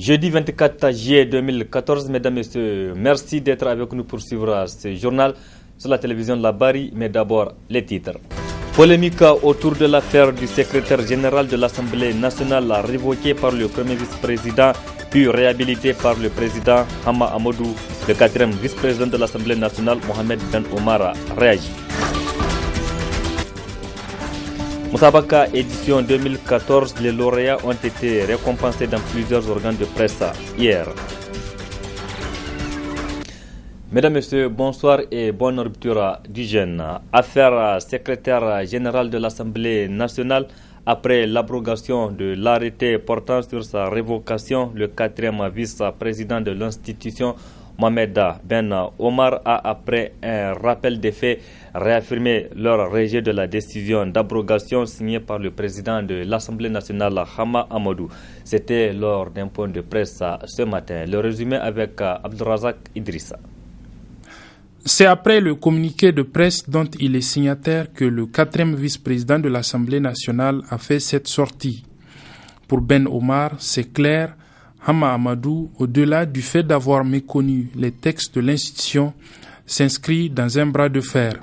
Jeudi 24 juillet 2014, mesdames et messieurs, merci d'être avec nous pour suivre ce journal sur la télévision de la Bari, mais d'abord les titres. Polémique autour de l'affaire du secrétaire général de l'Assemblée nationale révoqué par le premier vice-président puis réhabilité par le président Hama Amadou. Le quatrième vice-président de l'Assemblée nationale, Mohamed Ben Omar, réagit. Moussabaka édition 2014, les lauréats ont été récompensés dans plusieurs organes de presse hier. Mesdames, Messieurs, bonsoir et bonne rupture du jeûne. Affaire secrétaire général de l'Assemblée nationale. Après l'abrogation de l'arrêté portant sur sa révocation, le quatrième vice-président de l'institution, Mohamed Ben Omar, a, après un rappel des faits, réaffirmé leur rejet de la décision d'abrogation signée par le président de l'Assemblée nationale, Hama Amadou. C'était lors d'un point de presse ce matin. Le résumé avec Abdelrazak Idrissa. C'est après le communiqué de presse dont il est signataire que le quatrième vice-président de l'Assemblée nationale a fait cette sortie. Pour Ben Omar, c'est clair, Hama Amadou, au-delà du fait d'avoir méconnu les textes de l'institution, s'inscrit dans un bras de fer.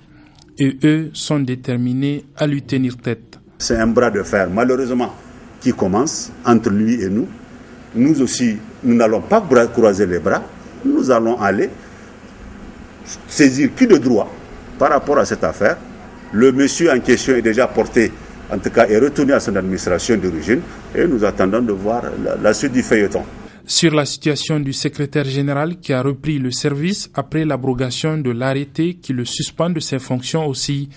Et eux sont déterminés à lui tenir tête. C'est un bras de fer, malheureusement, qui commence entre lui et nous. Nous aussi, nous n'allons pas croiser les bras. Nous allons aller saisir qui de droit par rapport à cette affaire. Le monsieur en question est déjà porté, en tout cas est retourné à son administration d'origine et nous attendons de voir la suite du feuilleton. Sur la situation du secrétaire général qui a repris le service après l'abrogation de l'arrêté qui le suspend de ses fonctions aussi,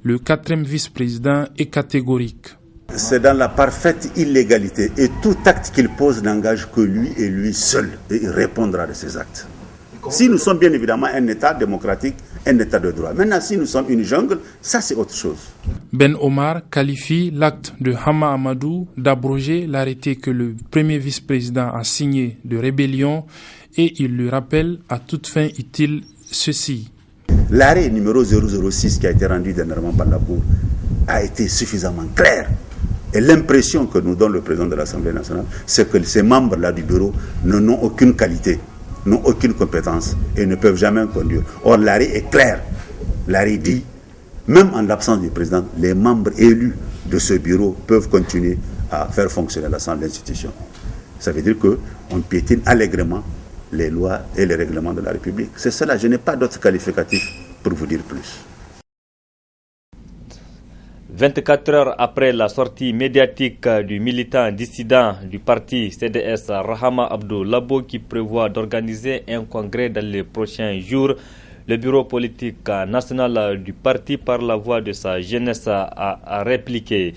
le quatrième vice-président est catégorique. C'est dans la parfaite illégalité et tout acte qu'il pose n'engage que lui et lui seul et il répondra de ses actes. Si nous sommes bien évidemment un État démocratique, un État de droit. Maintenant, si nous sommes une jungle, ça c'est autre chose. Ben Omar qualifie l'acte de Hama Amadou d'abroger l'arrêté que le premier vice-président a signé de rébellion et il lui rappelle à toute fin utile ceci. L'arrêt numéro 006 qui a été rendu dernièrement par la Cour a été suffisamment clair. Et l'impression que nous donne le président de l'Assemblée nationale, c'est que ces membres-là du bureau n'ont aucune qualité, n'ont aucune compétence et ne peuvent jamais conduire. Or, l'arrêt est clair. L'arrêt dit, même en l'absence du président, les membres élus de ce bureau peuvent continuer à faire fonctionner l'ensemble de l'institution. Ça veut dire qu'on piétine allègrement les lois et les règlements de la République. C'est cela, je n'ai pas d'autres qualificatifs pour vous dire plus. 24 heures après la sortie médiatique du militant dissident du parti CDS Rahama Abdou Labo qui prévoit d'organiser un congrès dans les prochains jours, le bureau politique national du parti, par la voix de sa jeunesse, a répliqué.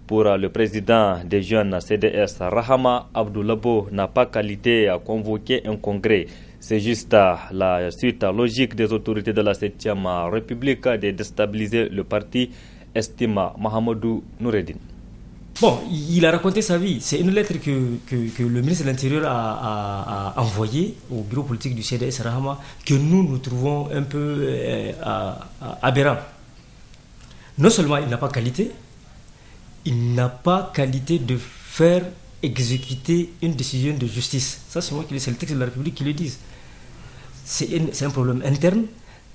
Pour le président des jeunes CDS, Rahama Abdou Labo n'a pas qualité à convoquer un congrès. C'est juste la suite logique des autorités de la 7e République de déstabiliser le parti, estime Mahamadou Noureddine. Bon, il a raconté sa vie. C'est une lettre que le ministre de l'Intérieur a envoyée au bureau politique du CDS Rahama, que nous trouvons un peu aberrant. Non seulement il n'a pas qualité, il n'a pas qualité de faire exécuter une décision de justice. Ça, c'est moi qui c'est le texte de la République qui le dit. C'est un problème interne.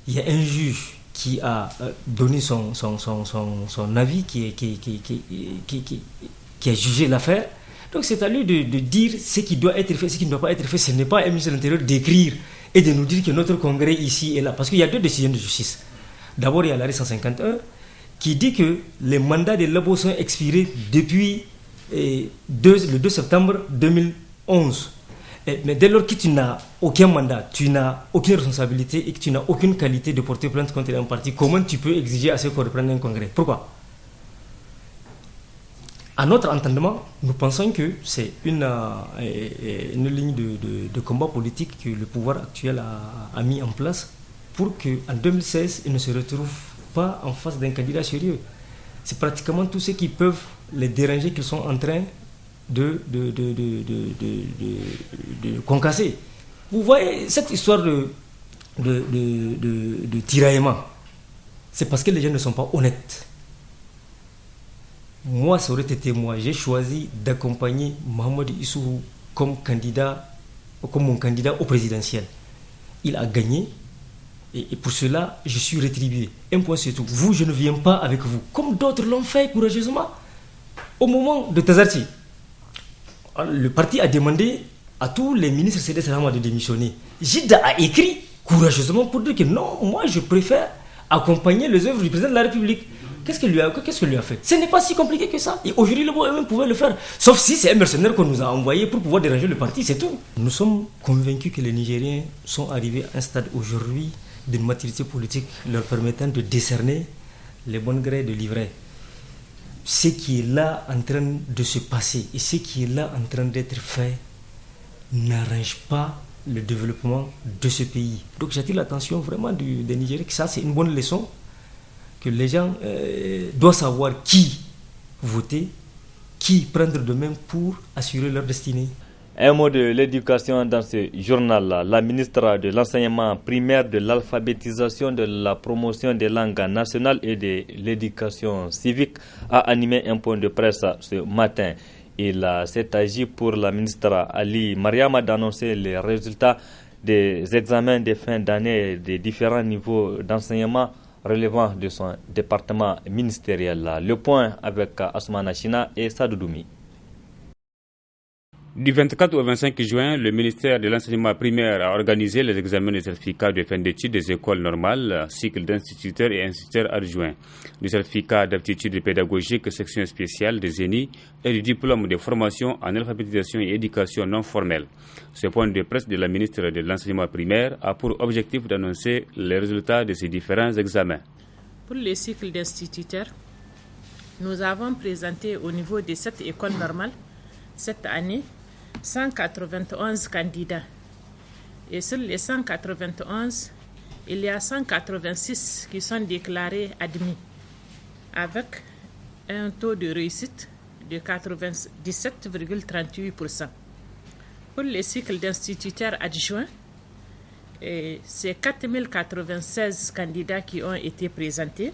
Il y a un juge qui a donné son avis, qui a jugé l'affaire. Donc c'est à lui de dire ce qui doit être fait, ce qui ne doit pas être fait. Ce n'est pas un ministre de l'Intérieur d'écrire et de nous dire que notre congrès ici et là. Parce qu'il y a deux décisions de justice. D'abord, il y a l'arrêt 151 qui dit que les mandats des labos sont expirés depuis le 2 septembre 2011. Mais dès lors que tu n'as aucun mandat, tu n'as aucune responsabilité et que tu n'as aucune qualité de porter plainte contre un parti, comment tu peux exiger à ce qu'on reprenne un congrès? Pourquoi? À notre entendement, nous pensons que c'est une ligne de combat politique que le pouvoir actuel a mis en place pour qu'en 2016, il ne se retrouve pas en face d'un candidat sérieux. C'est pratiquement tous ceux qui peuvent les déranger qu'ils sont en train de concasser. Vous voyez, cette histoire de tiraillement, c'est parce que les gens ne sont pas honnêtes. Moi, ça aurait été moi. J'ai choisi d'accompagner Mohamed Issou comme mon candidat au présidentiel. Il a gagné et pour cela, je suis rétribué. Un point c'est tout. Vous, je ne viens pas avec vous, comme d'autres l'ont fait courageusement. Au moment de Tazarti, le parti a demandé à tous les ministres CDS Rahama de démissionner. Jida a écrit courageusement pour dire que non, moi je préfère accompagner les œuvres du président de la République. Qu'est-ce qu'il lui a fait? Ce n'est pas si compliqué que ça. Et aujourd'hui, le même pouvait le faire. Sauf si c'est un mercenaire qu'on nous a envoyé pour pouvoir déranger le parti, c'est tout. Nous sommes convaincus que les Nigériens sont arrivés à un stade aujourd'hui d'une maturité politique leur permettant de décerner les bonnes grés de livret. Ce qui est là en train de se passer et ce qui est là en train d'être fait n'arrange pas le développement de ce pays. Donc j'attire l'attention vraiment des Nigériens que ça c'est une bonne leçon, que les gens doivent savoir qui voter, qui prendre de même pour assurer leur destinée. Un mot de l'éducation dans ce journal. La ministre de l'enseignement primaire, de l'alphabétisation, de la promotion des langues nationales et de l'éducation civique a animé un point de presse ce matin. Il s'est agi pour la ministre Ali Mariama d'annoncer les résultats des examens de fin d'année des différents niveaux d'enseignement relevant de son département ministériel. Le point avec Asmana China et Sadoudoumi. Du 24 au 25 juin, le ministère de l'enseignement primaire a organisé les examens de certificats de fin d'études des écoles normales, cycle d'instituteurs et instituteurs adjoints, du certificat d'aptitude pédagogique section spéciale des ENI et du diplôme de formation en alphabétisation et éducation non formelle. Ce point de presse de la ministre de l'enseignement primaire a pour objectif d'annoncer les résultats de ces différents examens. Pour le cycle d'instituteurs, nous avons présenté au niveau des 7 écoles normales cette année 191 candidats. Et sur les 191, il y a 186 qui sont déclarés admis, avec un taux de réussite de 97,38%. Pour les cycles d'instituteurs adjoints, c'est 4096 candidats qui ont été présentés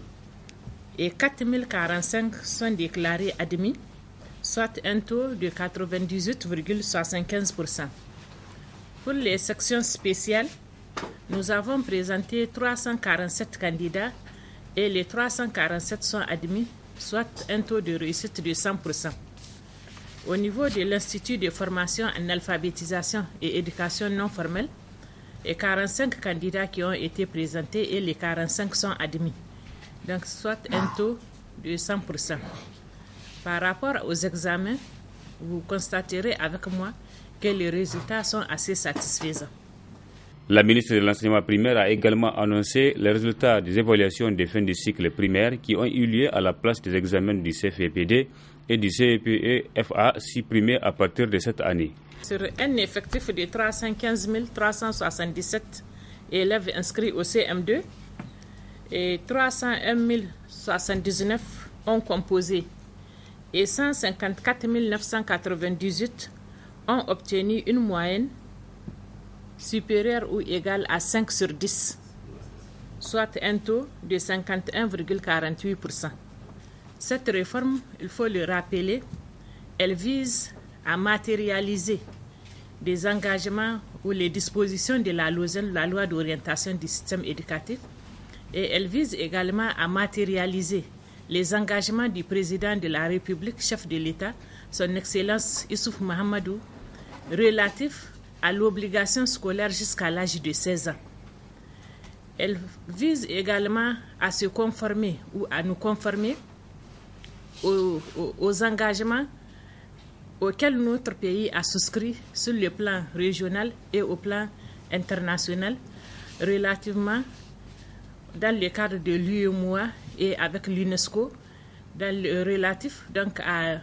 et 4045 sont déclarés admis, soit un taux de 98,75%. Pour les sections spéciales, nous avons présenté 347 candidats et les 347 sont admis, soit un taux de réussite de 100%. Au niveau de l'Institut de formation en alphabétisation et éducation non formelle, il y a 45 candidats qui ont été présentés et les 45 sont admis, donc soit un taux de 100%. Par rapport aux examens, vous constaterez avec moi que les résultats sont assez satisfaisants. La ministre de l'enseignement primaire a également annoncé les résultats des évaluations de fin de cycle primaire qui ont eu lieu à la place des examens du CFEPD et du CEPE-FA supprimés à partir de cette année. Sur un effectif de 315 377 élèves inscrits au CM2, et 301 079 ont composé et 154 998 ont obtenu une moyenne supérieure ou égale à 5 sur 10, soit un taux de 51,48%. Cette réforme, il faut le rappeler, elle vise à matérialiser des engagements ou les dispositions de la LOSEN, la loi d'orientation du système éducatif, et elle vise également à matérialiser les engagements du président de la République, chef de l'État, son Excellence Issoufou Mahamadou, relatifs à l'obligation scolaire jusqu'à l'âge de 16 ans. Elle vise également à se conformer ou à nous conformer aux engagements auxquels notre pays a souscrit sur le plan régional et au plan international relativement dans le cadre de l'UEMOA et avec l'UNESCO, dans le relatif donc à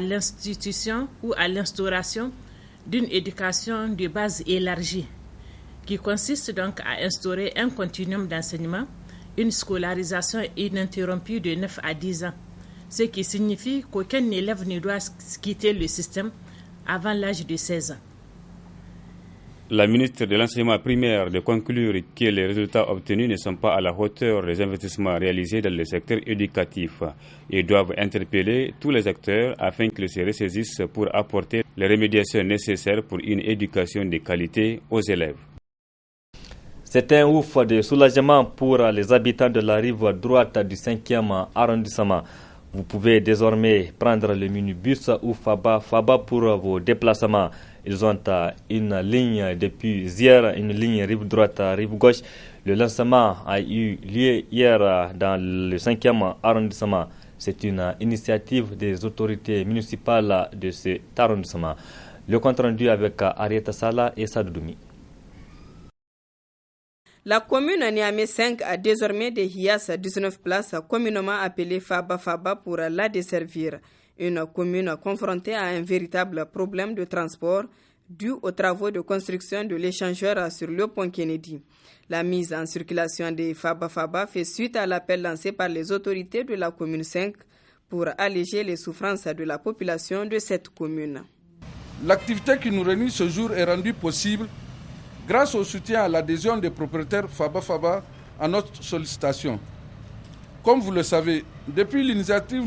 l'institution ou à l'instauration d'une éducation de base élargie qui consiste donc à instaurer un continuum d'enseignement, une scolarisation ininterrompue de 9 à 10 ans, ce qui signifie qu'aucun élève ne doit quitter le système avant l'âge de 16 ans. La ministre de l'Enseignement primaire de conclure que les résultats obtenus ne sont pas à la hauteur des investissements réalisés dans le secteur éducatif et doivent interpeller tous les acteurs afin qu'ils se ressaisissent pour apporter les remédiations nécessaires pour une éducation de qualité aux élèves. C'est un ouf de soulagement pour les habitants de la rive droite du 5e arrondissement. Vous pouvez désormais prendre le minibus ou Faba pour vos déplacements. Ils ont une ligne depuis hier, une ligne rive droite, rive gauche. Le lancement a eu lieu hier dans le 5e arrondissement. C'est une initiative des autorités municipales de cet arrondissement. Le compte rendu avec Arieta Sala et Sadoudoumi. La commune Niamey 5 a désormais des HIAS à 19 places, communément appelées Faba pour la desservir. Une commune confrontée à un véritable problème de transport dû aux travaux de construction de l'échangeur sur le pont Kennedy. La mise en circulation des Faba fait suite à l'appel lancé par les autorités de la commune 5 pour alléger les souffrances de la population de cette commune. L'activité qui nous réunit ce jour est rendue possible grâce au soutien à l'adhésion des propriétaires Faba à notre sollicitation. Comme vous le savez, depuis l'initiative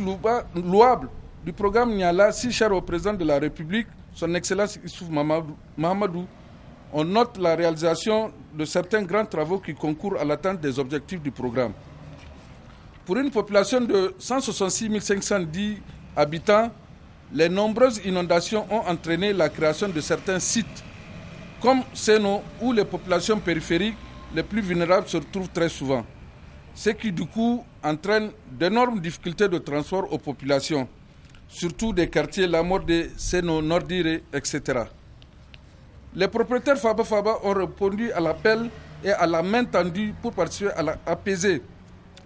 louable du programme Niala, si cher au président de la République, son Excellence Issouf Mahamadou, on note la réalisation de certains grands travaux qui concourent à l'atteinte des objectifs du programme. Pour une population de 166 510 habitants, les nombreuses inondations ont entraîné la création de certains sites, comme Seno, où les populations périphériques les plus vulnérables se retrouvent très souvent, ce qui du coup entraîne d'énormes difficultés de transport aux populations, surtout des quartiers Lamorde, Seno, Nordire, etc. Les propriétaires Faba ont répondu à l'appel et à la main tendue pour participer à apaiser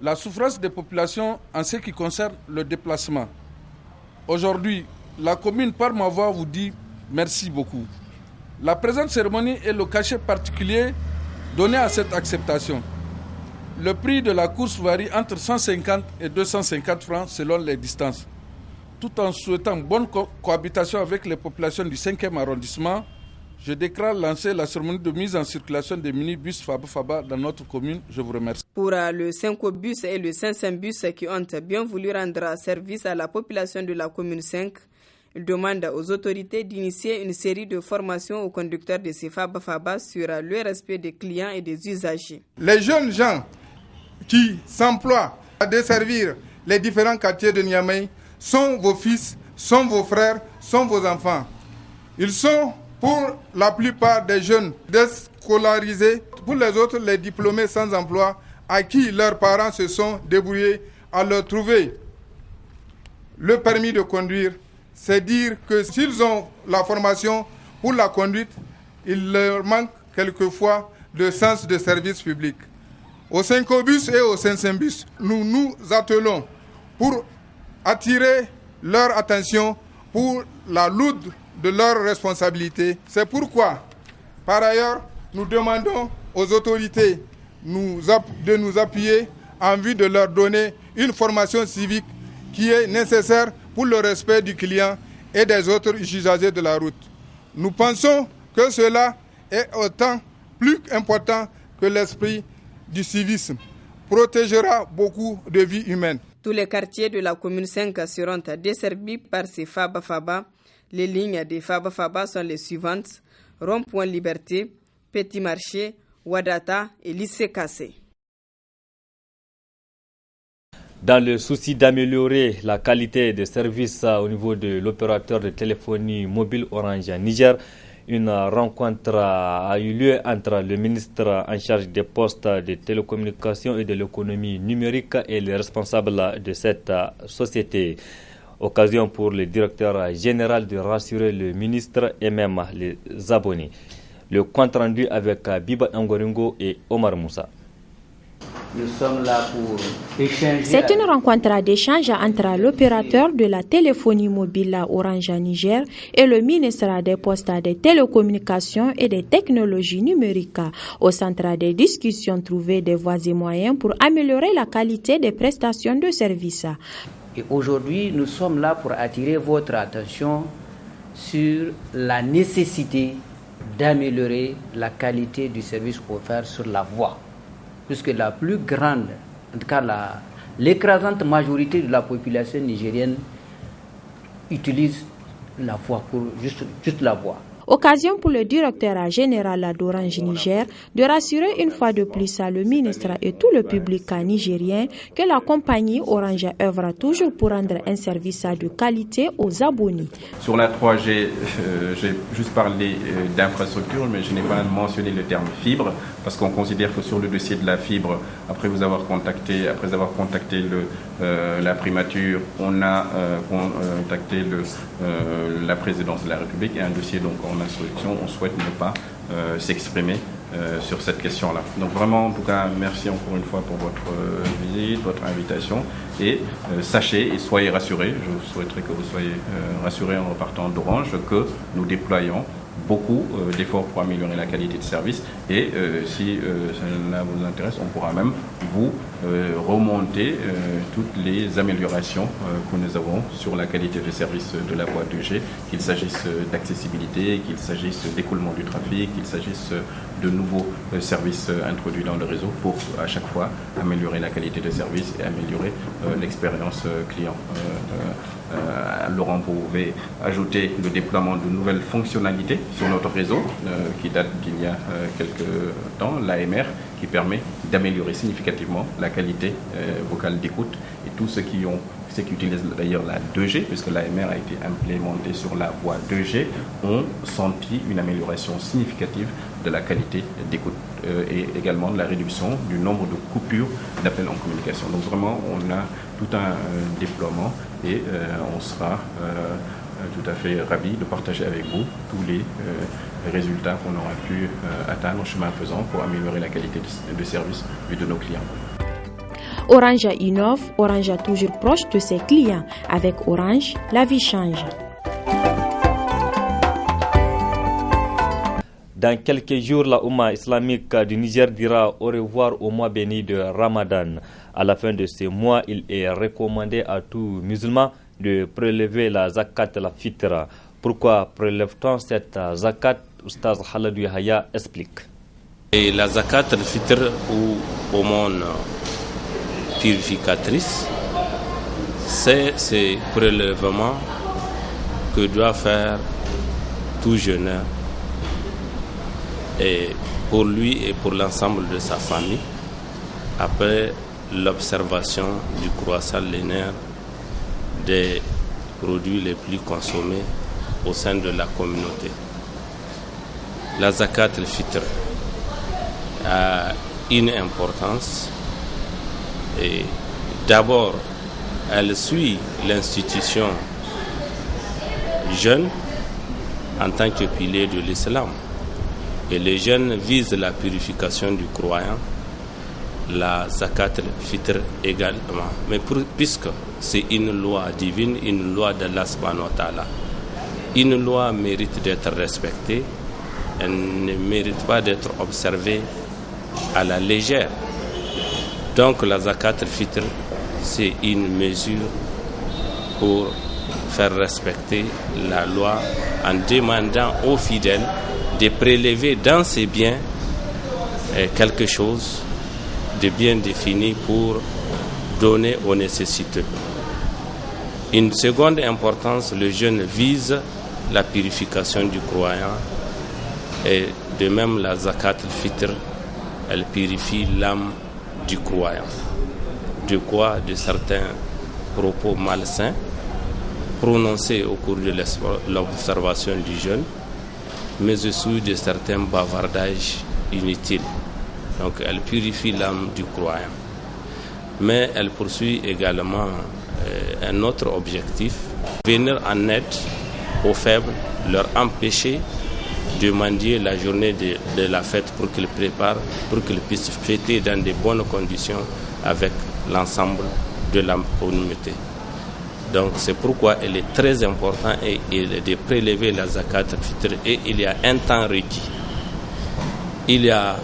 la souffrance des populations en ce qui concerne le déplacement. Aujourd'hui, la commune par ma voix vous dit merci beaucoup. La présente cérémonie est le cachet particulier donné à cette acceptation. Le prix de la course varie entre 150 et 250 francs selon les distances. Tout en souhaitant bonne cohabitation avec les populations du 5e arrondissement, je déclare lancer la cérémonie de mise en circulation des minibus Faba dans notre commune. Je vous remercie. Pour le 5 bus et le 500 bus qui ont bien voulu rendre service à la population de la commune 5, il demande aux autorités d'initier une série de formations aux conducteurs de ces Faba sur le respect des clients et des usagers. Les jeunes gens qui s'emploient à desservir les différents quartiers de Niamey sont vos fils, sont vos frères, sont vos enfants. Ils sont pour la plupart des jeunes déscolarisés, pour les autres les diplômés sans emploi à qui leurs parents se sont débrouillés à leur trouver le permis de conduire. C'est dire que s'ils ont la formation pour la conduite, il leur manque quelquefois de sens de service public. Au 5 bus et au 500 bus, nous nous attelons pour attirer leur attention pour la lourde de leurs responsabilités. C'est pourquoi, par ailleurs, nous demandons aux autorités de nous appuyer en vue de leur donner une formation civique qui est nécessaire pour le respect du client et des autres usagers de la route. Nous pensons que cela est autant plus important que l'esprit du civisme, protégera beaucoup de vies humaines. Tous les quartiers de la commune 5 seront desservis par ces Faba. Les lignes des Faba sont les suivantes: Rond-Point Liberté, Petit Marché, Wadata et Lycée Kassé. Dans le souci d'améliorer la qualité des services au niveau de l'opérateur de téléphonie mobile Orange Niger, une rencontre a eu lieu entre le ministre en charge des postes de télécommunications et de l'économie numérique et les responsables de cette société. Occasion pour le directeur général de rassurer le ministre et même les abonnés. Le compte rendu avec Biba Ngoringo et Omar Moussa. Nous sommes là pour échanger. C'est une rencontre d'échange entre l'opérateur de la téléphonie mobile Orange Niger et le ministre des Postes, des Télécommunications et des Technologies numériques. Au centre des discussions, trouver des voies et moyens pour améliorer la qualité des prestations de services. Et aujourd'hui, nous sommes là pour attirer votre attention sur la nécessité d'améliorer la qualité du service offert sur la voie, puisque la plus grande, en tout cas l'écrasante majorité de la population nigérienne utilise la voie pour juste la voie. Occasion pour le directeur général d'Orange Niger de rassurer une fois de plus le ministre et tout le public nigérien que la compagnie Orange œuvre toujours pour rendre un service de qualité aux abonnés. Sur la 3G, j'ai juste parlé d'infrastructure, mais je n'ai pas mentionné le terme fibre, parce qu'on considère que sur le dossier de la fibre, après avoir contacté la primature, on a contacté la présidence de la République et un dossier donc en instruction. On souhaite ne pas s'exprimer sur cette question-là. Donc vraiment, en tout cas, merci encore une fois pour votre visite, votre invitation. Et sachez et soyez rassurés, je souhaiterais que vous soyez rassurés en repartant d'Orange, que nous déployons beaucoup d'efforts pour améliorer la qualité de service et si cela vous intéresse, on pourra même vous remonter toutes les améliorations que nous avons sur la qualité de service de la voie 2G, qu'il s'agisse d'accessibilité, qu'il s'agisse d'écoulement du trafic, qu'il s'agisse de nouveaux services introduits dans le réseau pour à chaque fois améliorer la qualité de service et améliorer l'expérience client. Laurent, vous pouvez ajouter le déploiement de nouvelles fonctionnalités sur notre réseau qui date d'il y a quelques temps, l'AMR, qui permet d'améliorer significativement la qualité vocale d'écoute et tous ceux qui utilisent d'ailleurs la 2G, puisque l'AMR a été implémentée sur la voie 2G, ont senti une amélioration significative de la qualité d'écoute et également de la réduction du nombre de coupures d'appels en communication. Donc vraiment, on a tout un déploiement et on sera tout à fait ravis de partager avec vous tous les résultats qu'on aura pu atteindre en chemin faisant pour améliorer la qualité de service de nos clients. Orange innove, Orange toujours proche de ses clients. Avec Orange, la vie change. Dans quelques jours, la Oumma islamique du Niger dira au revoir au mois béni de Ramadan. À la fin de ce mois, il est recommandé à tout musulman de prélever la zakat la fitra. Pourquoi prélève-t-on cette zakat? Oustaz Haladou Yahya explique. Et la zakat la fitra ou aumône purificatrice, c'est ce prélèvement que doit faire tout jeûneur, et pour lui et pour l'ensemble de sa famille, après l'observation du croissant lunaire des produits les plus consommés au sein de la communauté. La zakat al-fitr a une importance et d'abord elle suit l'institution jeûne en tant que pilier de l'islam. Et les jeunes visent la purification du croyant, la zakat al-fitr également. Mais puisque c'est une loi divine, une loi d'Allah subhanahu wa ta'ala, une loi mérite d'être respectée, elle ne mérite pas d'être observée à la légère. Donc la zakat al-fitr, c'est une mesure pour faire respecter la loi en demandant aux fidèles de prélever dans ses biens quelque chose de bien défini pour donner aux nécessiteux. Une seconde importance, le jeûne vise la purification du croyant et de même la zakat al-fitr, elle purifie l'âme du croyant. De quoi? De certains propos malsains prononcés au cours de l'observation du jeûne, mais aussi de certains bavardages inutiles. Donc elle purifie l'âme du croyant. Mais elle poursuit également un autre objectif, venir en aide aux faibles, leur empêcher de mendier la journée de la fête pour qu'ils préparent, pour qu'ils puissent fêter dans de bonnes conditions avec l'ensemble de la communauté. Donc c'est pourquoi il est très important de prélever la zakat al-fitr et il y a un temps requis. Il y a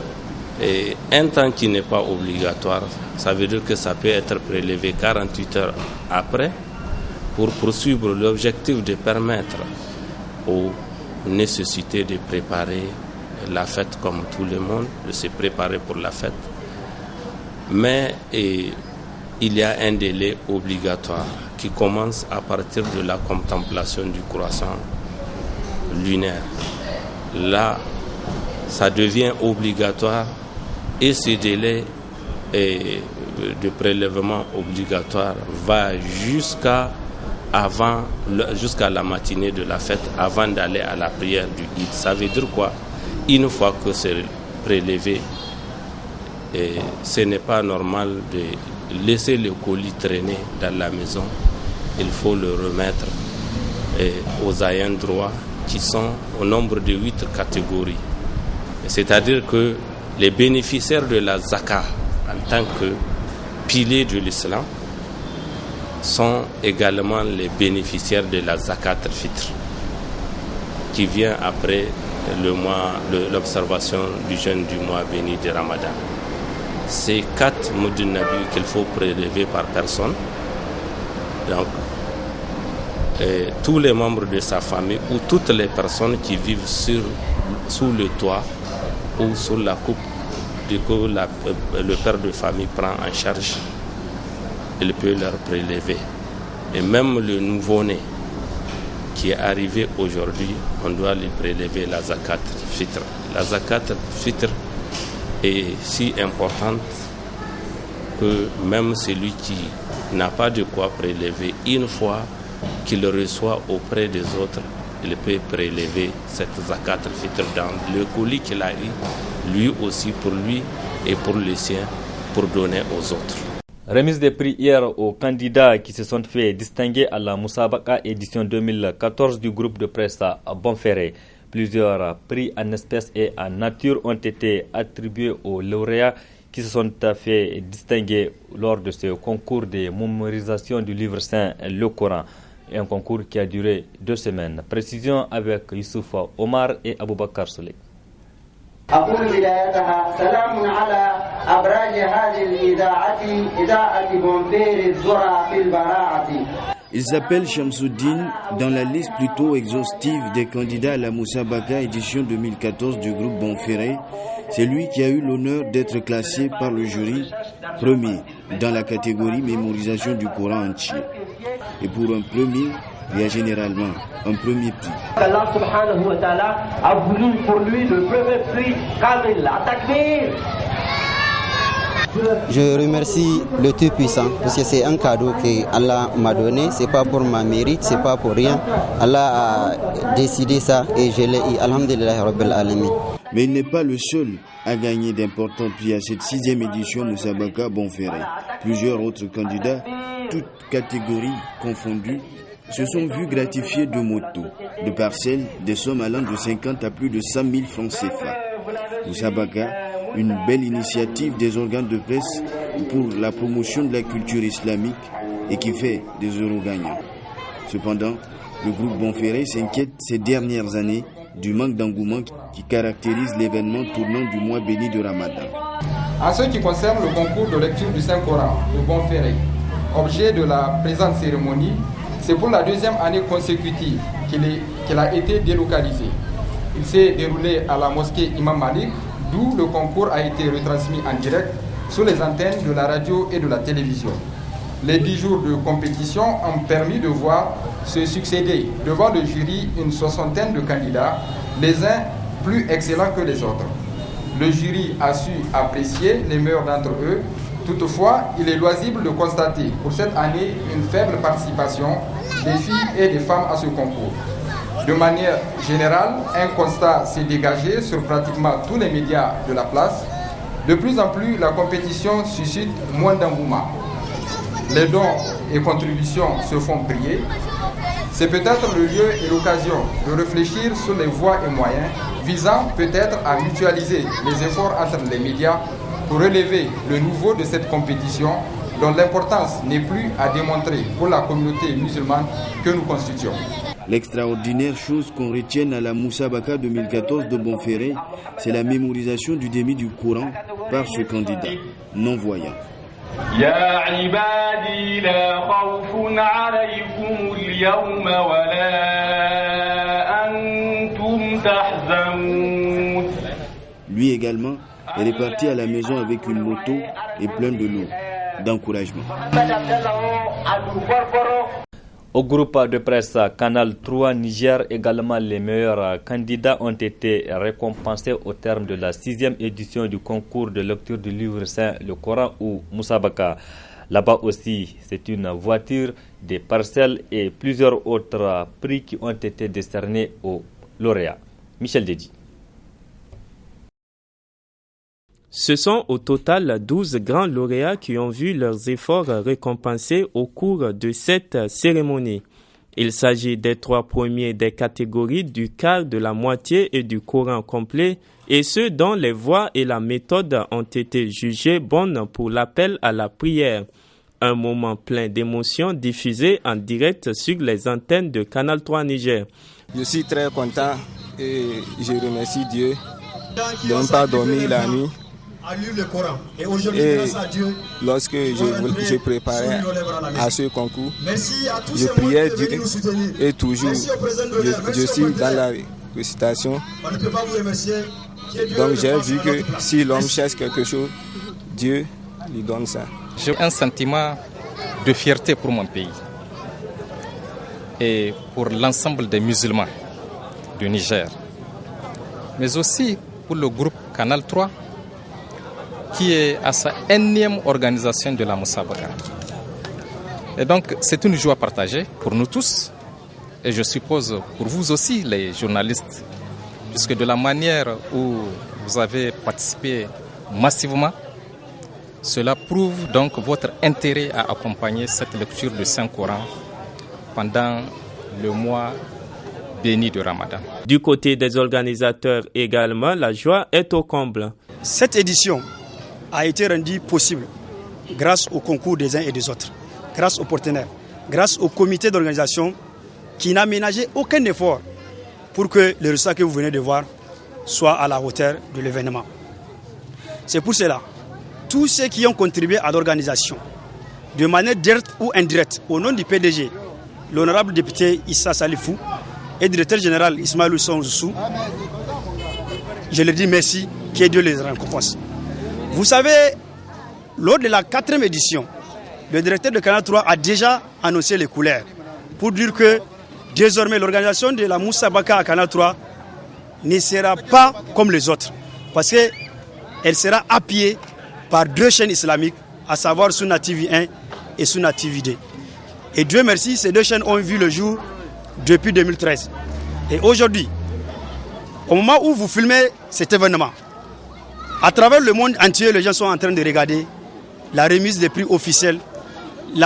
un temps qui n'est pas obligatoire, ça veut dire que ça peut être prélevé 48 heures après pour poursuivre l'objectif de permettre aux nécessité de préparer la fête comme tout le monde, de se préparer pour la fête. Mais il y a un délai obligatoire qui commence à partir de la contemplation du croissant lunaire. Là, ça devient obligatoire et ce délai de prélèvement obligatoire va jusqu'à la matinée de la fête avant d'aller à la prière du Eid. Ça veut dire quoi? Une fois que c'est prélevé, ce n'est pas normal de laisser le colis traîner dans la maison. Il faut le remettre aux ayants droit qui sont au nombre de 8 catégories. C'est-à-dire que les bénéficiaires de la zakat en tant que pilier de l'islam sont également les bénéficiaires de la zakat al-fitr qui vient après l'observation du jeûne du mois béni de Ramadan. C'est 4 moudun nabi qu'il faut prélever par personne. Donc, tous les membres de sa famille ou toutes les personnes qui vivent sous le toit ou sous la coupe que le père de famille prend en charge, il peut leur prélever. Et même le nouveau-né qui est arrivé aujourd'hui, on doit lui prélever la zakat fitr. La zakat fitr est si importante que même celui qui n'a pas de quoi prélever, une fois qu'il reçoit auprès des autres, il peut prélever cette zakat al-fitr dans le colis qu'il a eu, lui aussi pour lui et pour les siens, pour donner aux autres. Remise des prix hier aux candidats qui se sont fait distinguer à la Moussabaka édition 2014 du groupe de presse à Bonferré. Plusieurs prix en espèces et en nature ont été attribués aux lauréats qui se sont fait distinguer lors de ce concours de mémorisation du livre saint, le Coran. Un concours qui a duré 2 semaines. Précision avec Youssouf Omar et Aboubakar Souley. أقول بدايتها سلام على أبراج هذه الإذاعة إذاعة بونفير الذرة في البراعة. Il s'appelle Shamsuddin dans la liste plutôt exhaustive des candidats à la Moussabaka édition 2014 du groupe Bonferré. C'est lui qui a eu l'honneur d'être classé par le jury premier dans la catégorie mémorisation du Coran entier. Et pour un premier, il y a généralement un premier prix. Allah subhanahu wa ta'ala a voulu pour lui le premier prix Kamil. Takbir. Je remercie le Tout-Puissant parce que c'est un cadeau que Allah m'a donné. C'est pas pour ma mérite, c'est pas pour rien. Allah a décidé ça et je l'ai eu. Alhamdulillah Rabbil Alamin. Mais il n'est pas le seul à gagner d'importants prix à cette 6e édition Moussabaka Bonferré. Plusieurs autres candidats, toutes catégories confondues, se sont vus gratifiés de motos, de parcelles, des sommes allant de 50 à plus de 100 000 francs CFA. Moussabaka, une belle initiative des organes de presse pour la promotion de la culture islamique et qui fait des euros gagnants. Cependant, le groupe Bonferré s'inquiète ces dernières années du manque d'engouement qui caractérise l'événement tournant du mois béni de Ramadan. En ce qui concerne le concours de lecture du Saint-Coran de Bonferré, objet de la présente cérémonie, c'est pour la 2e année consécutive qu'il a été délocalisé. Il s'est déroulé à la mosquée Imam Malik, d'où le concours a été retransmis en direct sur les antennes de la radio et de la télévision. Les 10 jours de compétition ont permis de voir se succéder devant le jury une 60aine de candidats, les uns plus excellents que les autres. Le jury a su apprécier les meilleurs d'entre eux. Toutefois, il est loisible de constater pour cette année une faible participation des filles et des femmes à ce concours. De manière générale, un constat s'est dégagé sur pratiquement tous les médias de la place. De plus en plus, la compétition suscite moins d'engouement. Les dons et contributions se font prier. C'est peut-être le lieu et l'occasion de réfléchir sur les voies et moyens visant peut-être à mutualiser les efforts entre les médias pour relever le niveau de cette compétition dont l'importance n'est plus à démontrer pour la communauté musulmane que nous constituons. L'extraordinaire chose qu'on retienne à la Moussabaka 2014 de Bonferré, c'est la mémorisation du demi du Coran par ce candidat non-voyant. Ya ibadi la khawfun alaykum al-yawma wa la antum تحزنون. Lui également, elle est partie à la maison avec une moto et plein de lots d'encouragement. Au groupe de presse Canal 3 Niger, également les meilleurs candidats ont été récompensés au terme de la 6e édition du concours de lecture du livre saint, le Coran ou Musabaka. Là-bas aussi, c'est une voiture, des parcelles et plusieurs autres prix qui ont été décernés aux lauréats. Michel Dedi. Ce sont au total 12 grands lauréats qui ont vu leurs efforts récompensés au cours de cette cérémonie. Il s'agit des 3 premiers des catégories du quart, de la moitié et du Coran complet, et ceux dont les voix et la méthode ont été jugées bonnes pour l'appel à la prière. Un moment plein d'émotions diffusé en direct sur les antennes de Canal 3 Niger. Je suis très content et je remercie Dieu de ne pas dormir la nuit. Et lorsque je préparais à ce concours, je priais Dieu et toujours je suis dans la récitation. Donc j'ai vu que si l'homme cherche quelque chose, Dieu lui donne ça. J'ai un sentiment de fierté pour mon pays et pour l'ensemble des musulmans du Niger, mais aussi pour le groupe Canal 3 qui est à sa 1e organisation de la Musabaka. Et donc c'est une joie partagée pour nous tous et je suppose pour vous aussi les journalistes, puisque de la manière où vous avez participé massivement, cela prouve donc votre intérêt à accompagner cette lecture du Saint-Coran pendant le mois béni de Ramadan. Du côté des organisateurs également, la joie est au comble. Cette édition a été rendue possible grâce au concours des uns et des autres, grâce aux partenaires, grâce au comité d'organisation qui n'a ménagé aucun effort pour que le résultat que vous venez de voir soit à la hauteur de l'événement. C'est pour cela tous ceux qui ont contribué à l'organisation, de manière directe ou indirecte, au nom du PDG, l'honorable député Issa Salifou et directeur général Ismaël Sonzoussou, je leur dis merci, que Dieu les récompense. Vous savez, lors de la 4e édition, le directeur de Canal 3 a déjà annoncé les couleurs pour dire que désormais l'organisation de la Musabaka à Canal 3 ne sera pas comme les autres, parce qu'elle sera appuyée par 2 chaînes islamiques, à savoir Sunna TV 1 et Sunna TV 2. Et Dieu merci, ces 2 chaînes ont vu le jour depuis 2013. Et aujourd'hui, au moment où vous filmez cet événement, à travers le monde entier, les gens sont en train de regarder la remise des prix officiels de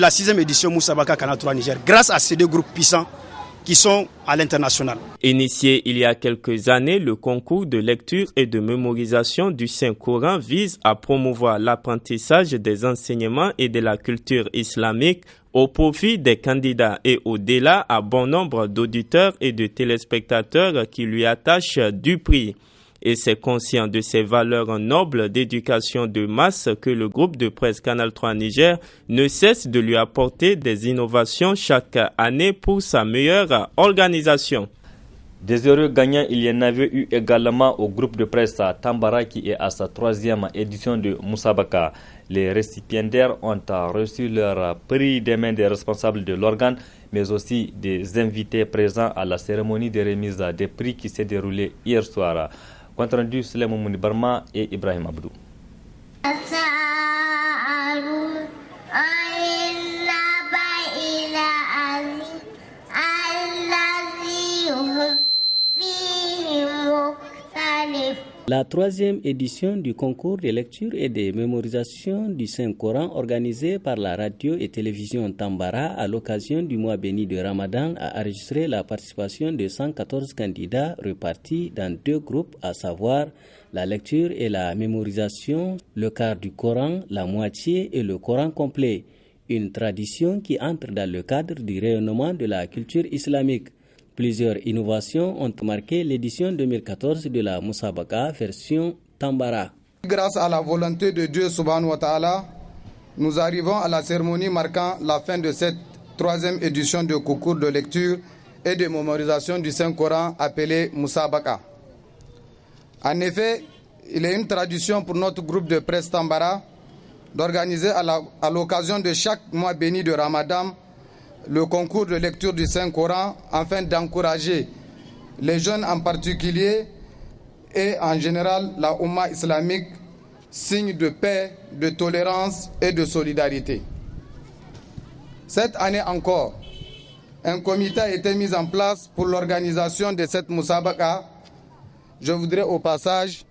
la 6e édition Musabaka Canal 3 Niger, grâce à ces 2 groupes puissants qui sont à l'international. Initié il y a quelques années, le concours de lecture et de mémorisation du Saint-Coran vise à promouvoir l'apprentissage des enseignements et de la culture islamique au profit des candidats et au-delà à bon nombre d'auditeurs et de téléspectateurs qui lui attachent du prix. Et c'est conscient de ces valeurs nobles d'éducation de masse que le groupe de presse Canal 3 Niger ne cesse de lui apporter des innovations chaque année pour sa meilleure organisation. Des heureux gagnants, il y en avait eu également au groupe de presse Tambara qui est à sa 3e édition de Musabaka. Les récipiendaires ont reçu leur prix des mains des responsables de l'organe, mais aussi des invités présents à la cérémonie de remise des prix qui s'est déroulée hier soir. Compte rendu Suleiman Mouni Barma et Ibrahim Abdou. La 3e édition du concours de lecture et de mémorisation du Saint-Coran organisé par la radio et télévision Tambara à l'occasion du mois béni de Ramadan a enregistré la participation de 114 candidats repartis dans 2 groupes, à savoir la lecture et la mémorisation, le quart du Coran, la moitié et le Coran complet. Une tradition qui entre dans le cadre du rayonnement de la culture islamique. Plusieurs innovations ont marqué l'édition 2014 de la Musabaka version Tambara. Grâce à la volonté de Dieu subhanahu wa ta'ala, nous arrivons à la cérémonie marquant la fin de cette 3e édition de concours de lecture et de mémorisation du Saint-Coran appelé Musabaka. En effet, il est une tradition pour notre groupe de presse Tambara d'organiser à l'occasion de chaque mois béni de Ramadan le concours de lecture du Saint-Coran afin d'encourager les jeunes en particulier et en général la Oumma islamique, signe de paix, de tolérance et de solidarité. Cette année encore, un comité a été mis en place pour l'organisation de cette Musabaka. Je voudrais au passage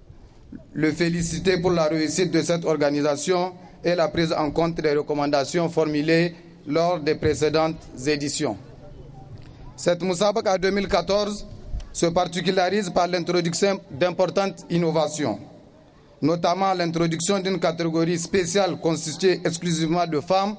le féliciter pour la réussite de cette organisation et la prise en compte des recommandations formulées lors des précédentes éditions. Cette Musabaka 2014 se particularise par l'introduction d'importantes innovations, notamment l'introduction d'une catégorie spéciale constituée exclusivement de femmes.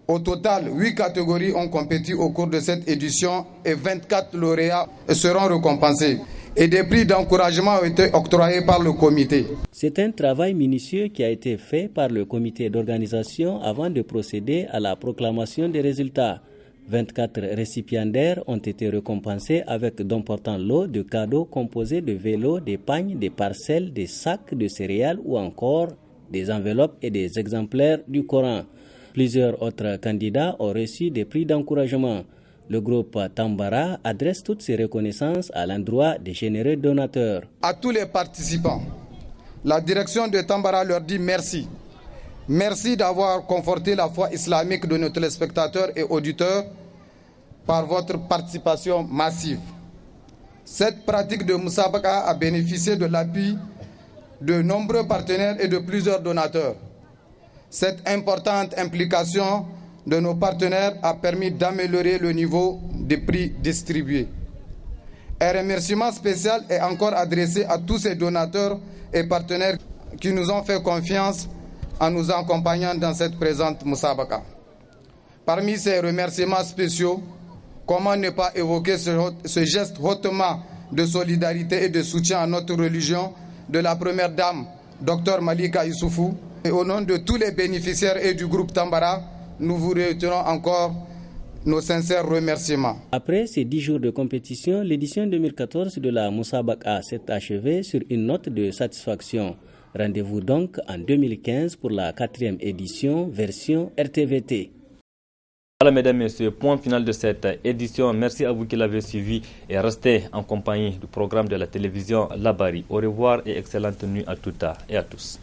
Au total, 8 catégories ont compéti au cours de cette édition et 24 lauréats seront récompensés. Et des prix d'encouragement ont été octroyés par le comité. C'est un travail minutieux qui a été fait par le comité d'organisation avant de procéder à la proclamation des résultats. 24 récipiendaires ont été récompensés avec d'importants lots de cadeaux composés de vélos, des pagnes, des parcelles, des sacs de céréales ou encore des enveloppes et des exemplaires du Coran. Plusieurs autres candidats ont reçu des prix d'encouragement. Le groupe Tambara adresse toutes ses reconnaissances à l'endroit des généreux donateurs. À tous les participants, la direction de Tambara leur dit merci. Merci d'avoir conforté la foi islamique de nos téléspectateurs et auditeurs par votre participation massive. Cette pratique de Musabaka a bénéficié de l'appui de nombreux partenaires et de plusieurs donateurs. Cette importante implication de nos partenaires a permis d'améliorer le niveau des prix distribués. Un remerciement spécial est encore adressé à tous ces donateurs et partenaires qui nous ont fait confiance en nous accompagnant dans cette présente Musabaka. Parmi ces remerciements spéciaux, comment ne pas évoquer ce geste hautement de solidarité et de soutien à notre religion de la première dame, Dr Malika Issoufou. Et au nom de tous les bénéficiaires et du groupe Tambara, nous vous retirons encore nos sincères remerciements. Après ces 10 jours de compétition, l'édition 2014 de la Musabaka s'est achevée sur une note de satisfaction. Rendez-vous donc en 2015 pour la 4e édition, version RTVT. Voilà, mesdames et messieurs, point final de cette édition. Merci à vous qui l'avez suivi et restez en compagnie du programme de la télévision Labari. Au revoir et excellente nuit à toutes et à tous.